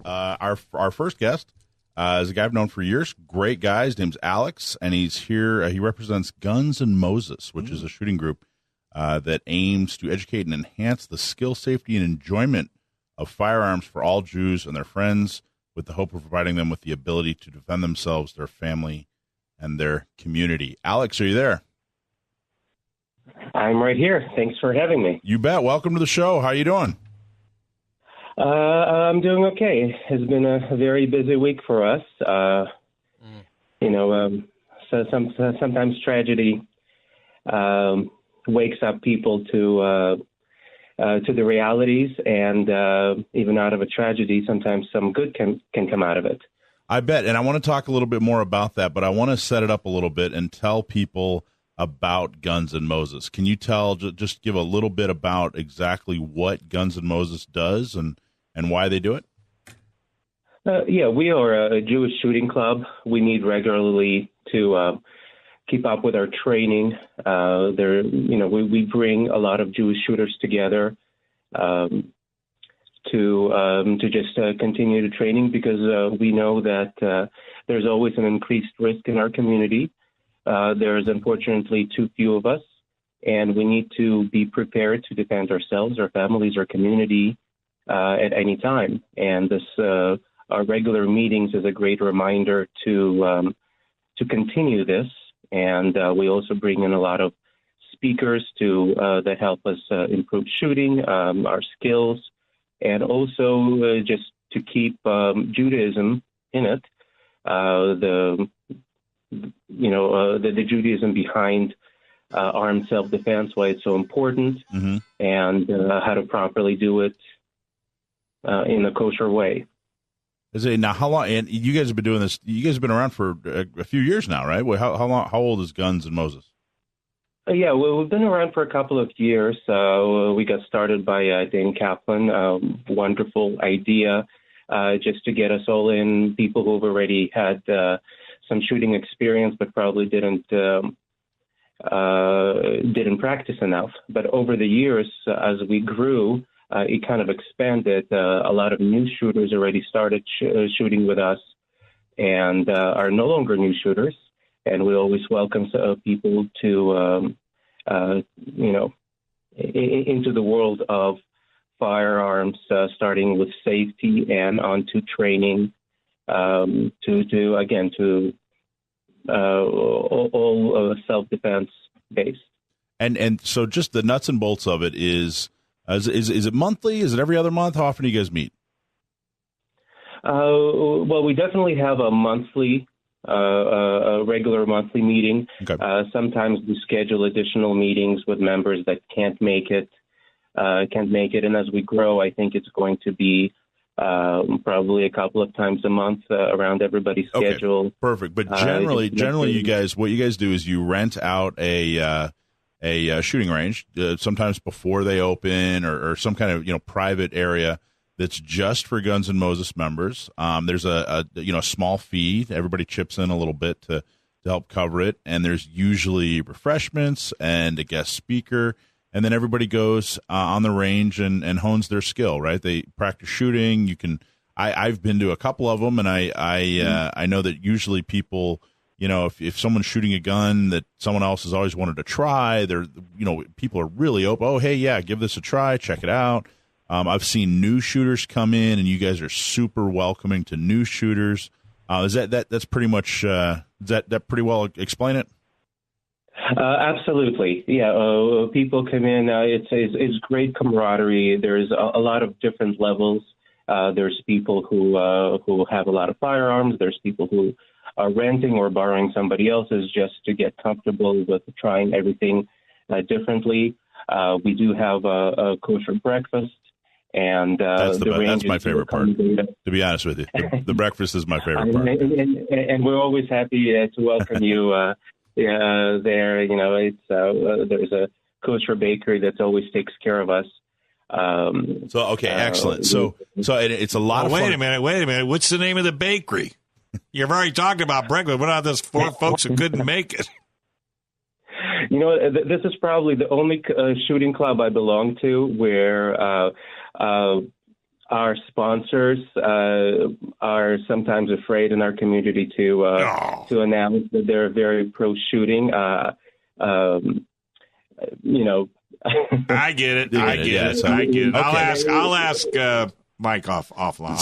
Our first guest is a guy I've known for years. Great guy. His name's Alex, and he's here. He represents Guns and Moses, which is a shooting group that aims to educate and enhance the skill, safety, and enjoyment of firearms for all Jews and their friends, with the hope of providing them with the ability to defend themselves, their family, and their community. Alex, are you there? I'm right here. Thanks for having me. You bet. Welcome to the show. How are you doing? I'm doing okay. It's been a very busy week for us. So sometimes tragedy wakes up people to the realities, and even out of a tragedy, sometimes some good can come out of it. I bet. And I want to talk a little bit more about that, but I want to set it up a little bit and tell people about Guns and Moses. Can you just give a little bit about exactly what Guns and Moses does and why they do it? Yeah, we are a Jewish shooting club. We meet regularly to keep up with our training. We bring a lot of Jewish shooters together to just continue the training, because we know that there's always an increased risk in our community. There's unfortunately too few of us, and we need to be prepared to defend ourselves, our families, our community at any time. And this our regular meetings is a great reminder to continue this. And we also bring in a lot of speakers that help us improve shooting, our skills, and also just to keep Judaism in it. The Judaism behind armed self-defense, why it's so important, and how to properly do it in a kosher way. Now, how long? And you guys have been doing this. You guys have been around for a few years now, right? How long? How old is Guns and Moses? Yeah, well, we've been around for a couple of years. We got started by Dane Kaplan. Wonderful idea, just to get us all in. People who've already had some shooting experience, but probably didn't practice enough. But over the years, as we grew, it kind of expanded. A lot of new shooters already started shooting with us, and are no longer new shooters. And we always welcome people to, into the world of firearms, starting with safety and onto training, all self-defense based. And so just the nuts and bolts of it is it monthly? Is it every other month? How often do you guys meet? Well, we definitely have a monthly, a regular monthly meeting. Okay. Sometimes we schedule additional meetings with members that can't make it. And as we grow, I think it's going to be probably a couple of times a month around everybody's schedule. Okay, perfect. But generally, what you guys do is you rent out a shooting range, sometimes before they open, or some kind of private area that's just for Guns and Moses members. There's a small fee. Everybody chips in a little bit to help cover it, and there's usually refreshments and a guest speaker, and then everybody goes on the range and hones their skill. Right? They practice shooting. I've been to a couple of them, and I know that usually people, if someone's shooting a gun that someone else has always wanted to try, people are really open. Oh, hey, yeah, give this a try. Check it out. I've seen new shooters come in, and you guys are super welcoming to new shooters. Is that's pretty much does that pretty well explain it? Absolutely, yeah. People come in. It's great camaraderie. There's a lot of different levels. There's people who have a lot of firearms. There's people who are renting or borrowing somebody else's just to get comfortable with trying everything differently. We do have a kosher breakfast. And that's my favorite part. To be honest with you, the breakfast is my favorite part. And we're always happy to welcome you there. There's a kosher bakery that always takes care of us. Excellent. So it's a lot of fun. Wait a minute. What's the name of the bakery? You've already talked about breakfast. What about those four folks who couldn't make it? This is probably the only shooting club I belong to where our sponsors are sometimes afraid in our community to announce that they're very pro-shooting. I get it. I get it. I'll ask Mike offline.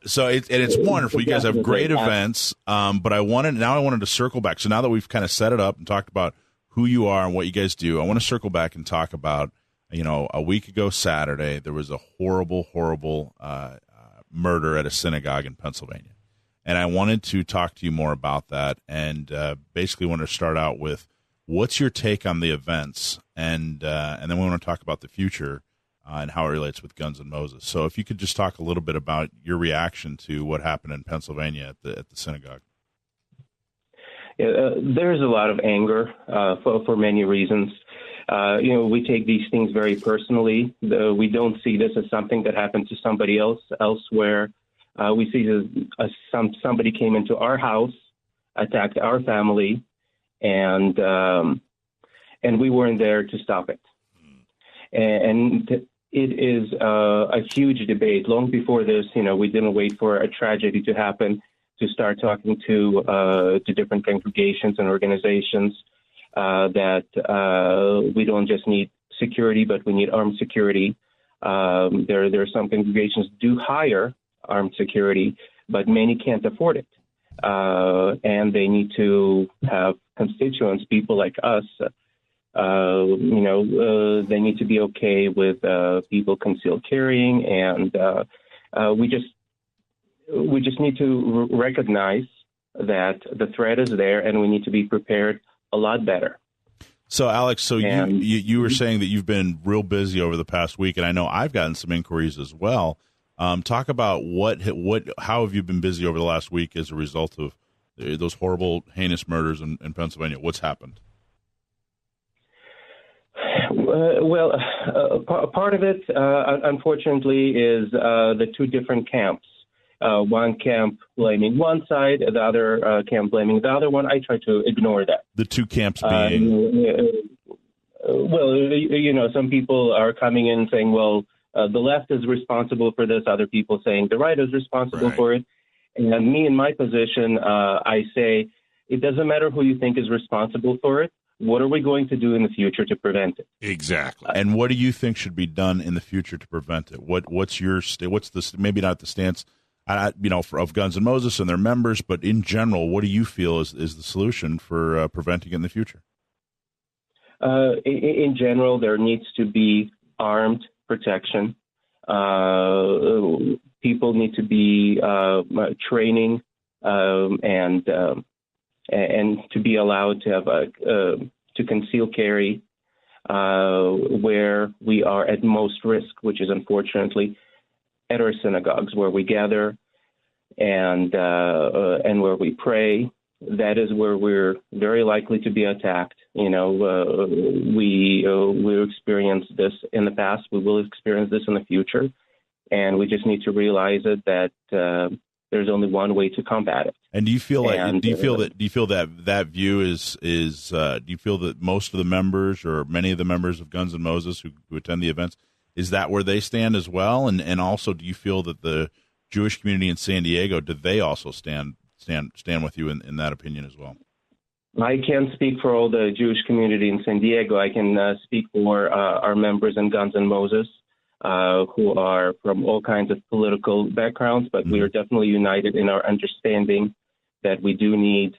So it's wonderful. You guys have great events. But I wanted to circle back. So now that we've kind of set it up and talked about who you are and what you guys do, I want to circle back and talk about, a week ago Saturday, there was a horrible murder at a synagogue in Pennsylvania. And I wanted to talk to you more about that, and basically want to start out with, what's your take on the events, and then we want to talk about the future and how it relates with Guns N' Moses. So if you could just talk a little bit about your reaction to what happened in Pennsylvania at the synagogue. Yeah, there's a lot of anger for many reasons. We take these things very personally. We don't see this as something that happened to somebody else elsewhere. We see this as somebody came into our house, attacked our family, and we weren't there to stop it. And it is a huge debate. Long before this, we didn't wait for a tragedy to happen to start talking to different congregations and organizations that we don't just need security, but we need armed security. There are some congregations do hire armed security, but many can't afford it. And they need to have constituents, people like us. They need to be okay with people concealed carrying, and we just need to recognize that the threat is there, and we need to be prepared a lot better. So, Alex, you were saying that you've been real busy over the past week, and I know I've gotten some inquiries as well. Talk about how have you been busy over the last week as a result of those horrible, heinous murders in Pennsylvania? What's happened? Part of it, unfortunately, is the two different camps. One camp blaming one side, the other camp blaming the other one. I try to ignore that. The two camps being? Some people are coming in saying, well, the left is responsible for this. Other people saying the right is responsible for it. And me, in my position, I say it doesn't matter who you think is responsible for it. What are we going to do in the future to prevent it? Exactly. And what do you think should be done in the future to prevent it? What's the maybe not the stance, of Guns N' Moses and their members, but in general, what do you feel is the solution for preventing it in the future? In general, there needs to be armed protection. People need to be training and to be allowed to have to conceal carry where we are at most risk, which is unfortunately at our synagogues where we gather and where we pray. That is where we're very likely to be attacked. We experienced this in the past. We will experience this in the future, and we just need to realize it that there's only one way to combat it. And do you feel that view is do you feel that most of the members or many of the members of Guns N' Moses who attend the events, is that where they stand as well? And also, do you feel that the Jewish community in San Diego, do they also stand with you in that opinion as well? I can't speak for all the Jewish community in San Diego. I can speak for our members in Guns N' Moses, who are from all kinds of political backgrounds, but we are definitely united in our understanding that we do need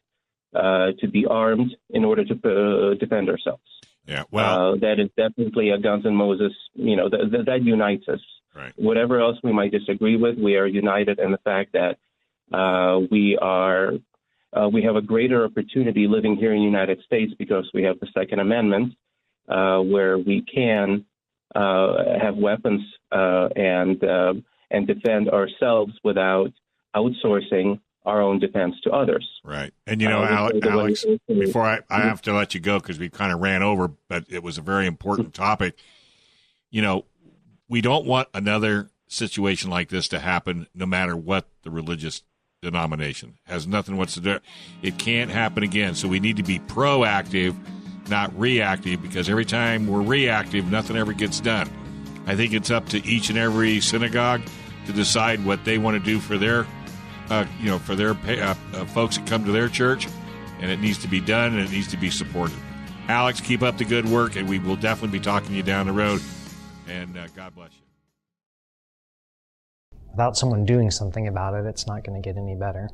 to be armed in order to defend ourselves. Yeah, well, that is definitely a Guns N' Moses, that unites us. Right. Whatever else we might disagree with, we are united in the fact that we have a greater opportunity living here in the United States because we have the Second Amendment, where we can have weapons and defend ourselves without outsourcing our own defense to others. Right. And, Alex, before I have to let you go because we kind of ran over, but it was a very important topic. We don't want another situation like this to happen no matter what the religious denomination. Has nothing whatsoever. It can't happen again. So we need to be proactive, not reactive, because every time we're reactive, nothing ever gets done. I think it's up to each and every synagogue to decide what they want to do for their, for their folks that come to their church, and it needs to be done and it needs to be supported. Alex, keep up the good work, and we will definitely be talking to you down the road. And God bless you. Without someone doing something about it, it's not going to get any better.